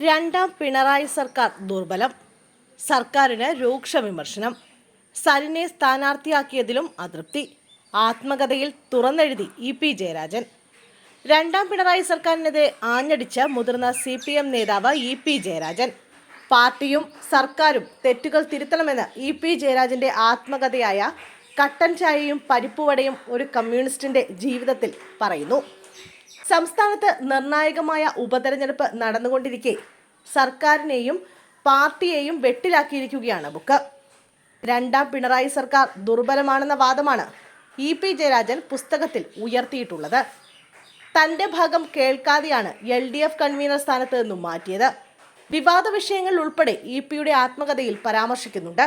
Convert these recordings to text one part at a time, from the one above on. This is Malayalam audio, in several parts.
രണ്ടാം പിണറായി സർക്കാർ ദുർബലം. സർക്കാരിന് രൂക്ഷ വിമർശനം. സരിനെ സ്ഥാനാർത്ഥിയാക്കിയതിലും അതൃപ്തി. ആത്മകഥയിൽ തുറന്നെഴുതി ഇ.പി. ജയരാജൻ. രണ്ടാം പിണറായി സർക്കാരിനെതിരെ ആഞ്ഞടിച്ച മുതിർന്ന CPM നേതാവ് ഇ.പി. ജയരാജൻ. പാർട്ടിയും സർക്കാരും തെറ്റുകൾ തിരുത്തണമെന്ന് ഇ.പി. ജയരാജന്റെ ആത്മകഥയായ കട്ടൻ ചായയും പരിപ്പുവടയും ഒരു കമ്മ്യൂണിസ്റ്റിന്റെ ജീവിതത്തിൽ പറയുന്നു. സംസ്ഥാനത്ത് നിർണായകമായ ഉപതെരഞ്ഞെടുപ്പ് നടന്നുകൊണ്ടിരിക്കെ സർക്കാരിനെയും പാർട്ടിയെയും വെട്ടിലാക്കിയിരിക്കുകയാണ് ബുക്ക്. രണ്ടാം പിണറായി സർക്കാർ ദുർബലമാണെന്ന വാദമാണ് ഇ.പി. ജയരാജൻ പുസ്തകത്തിൽ ഉയർത്തിയിട്ടുള്ളത്. തന്റെ ഭാഗം കേൾക്കാതെയാണ് LDF കൺവീനർ സ്ഥാനത്ത് നിന്നും മാറ്റിയത്. വിവാദ വിഷയങ്ങൾ ഉൾപ്പെടെ ഇ.പിയുടെ ആത്മകഥയിൽ പരാമർശിക്കുന്നുണ്ട്.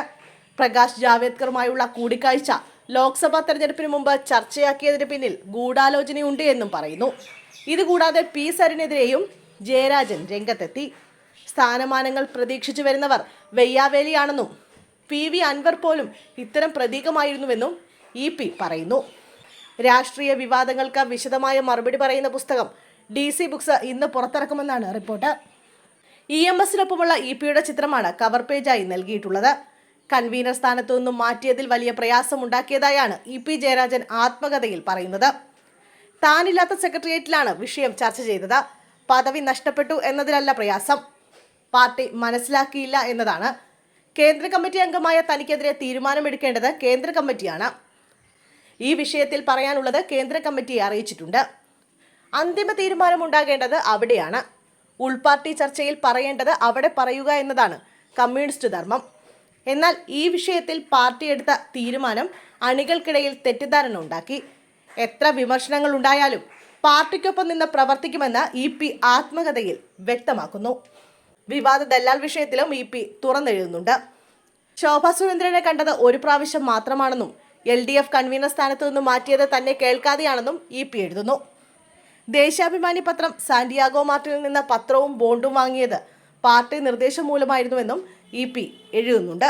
പ്രകാശ് ജാവേദ്കറുമായുള്ള കൂടിക്കാഴ്ച ലോക്സഭാ തെരഞ്ഞെടുപ്പിന് മുമ്പ് ചർച്ചയാക്കിയതിന് പിന്നിൽ ഗൂഢാലോചനയുണ്ട് എന്നും പറയുന്നു. ഇതുകൂടാതെ പി സരിനെതിരെയും ജയരാജൻ രംഗത്തെത്തി. സ്ഥാനമാനങ്ങൾ പ്രതീക്ഷിച്ചു വരുന്നവർ വെയ്യാവേലിയാണെന്നും PV അൻവർ പോലും ഇത്തരം പ്രതീകമായിരുന്നുവെന്നും ഇ.പി. പറയുന്നു. രാഷ്ട്രീയ വിവാദങ്ങൾക്ക് വിശദമായ മറുപടി പറയുന്ന പുസ്തകം DC ബുക്സ് ഇന്ന് പുറത്തിറക്കുമെന്നാണ് റിപ്പോർട്ട്. EMSനൊപ്പമുള്ള ഇ.പിയുടെ ചിത്രമാണ് കവർ പേജായി നൽകിയിട്ടുള്ളത്. കൺവീനർ സ്ഥാനത്തു നിന്നും മാറ്റിയതിൽ വലിയ പ്രയാസമുണ്ടാക്കിയതായാണ് ഇ.പി. ജയരാജൻ ആത്മകഥയിൽ പറയുന്നത്. താനില്ലാത്ത സെക്രട്ടേറിയറ്റിലാണ് വിഷയം ചർച്ച ചെയ്തത്. പദവി നഷ്ടപ്പെട്ടു എന്നതിലല്ല പ്രയാസം, പാർട്ടി മനസ്സിലാക്കിയില്ല എന്നതാണ്. കേന്ദ്ര കമ്മിറ്റി അംഗമായ തനിക്കെതിരെ തീരുമാനമെടുക്കേണ്ടത് കേന്ദ്ര കമ്മിറ്റിയാണ്. ഈ വിഷയത്തിൽ പറയാനുള്ളത് കേന്ദ്ര കമ്മിറ്റിയെ അറിയിച്ചിട്ടുണ്ട്. അന്തിമ തീരുമാനമുണ്ടാകേണ്ടത് അവിടെയാണ്. ഉൾപാർട്ടി ചർച്ചയിൽ പറയേണ്ടത് അവിടെ പറയുക എന്നതാണ് കമ്മ്യൂണിസ്റ്റ് ധർമ്മം. എന്നാൽ ഈ വിഷയത്തിൽ പാർട്ടി എടുത്ത തീരുമാനം അണികൾക്കിടയിൽ തെറ്റിദ്ധാരണ ഉണ്ടാക്കി. എത്ര വിമർശനങ്ങൾ ഉണ്ടായാലും പാർട്ടിക്കൊപ്പം നിന്ന് പ്രവർത്തിക്കുമെന്ന് ഇ.പി. ആത്മകഥയിൽ വ്യക്തമാക്കുന്നു. വിവാദ ദല്ലാൽ വിഷയത്തിലും ഇ.പി. തുറന്നെഴുതുന്നുണ്ട്. ശോഭാ സുരേന്ദ്രനെ കണ്ടത് ഒരു പ്രാവശ്യം മാത്രമാണെന്നും LDF കൺവീനർ സ്ഥാനത്ത് നിന്നും മാറ്റിയത് തന്നെ കേൾക്കാതെയാണെന്നും ഇ.പി. എഴുതുന്നു. ദേശാഭിമാനി പത്രം സാന്റിയാഗോ മാർട്ടിനിൽ നിന്ന് പത്രവും ബോണ്ടും വാങ്ങിയത് പാർട്ടി നിർദ്ദേശം മൂലമായിരുന്നുവെന്നും ഇ.പി. എഴുതുന്നുണ്ട്.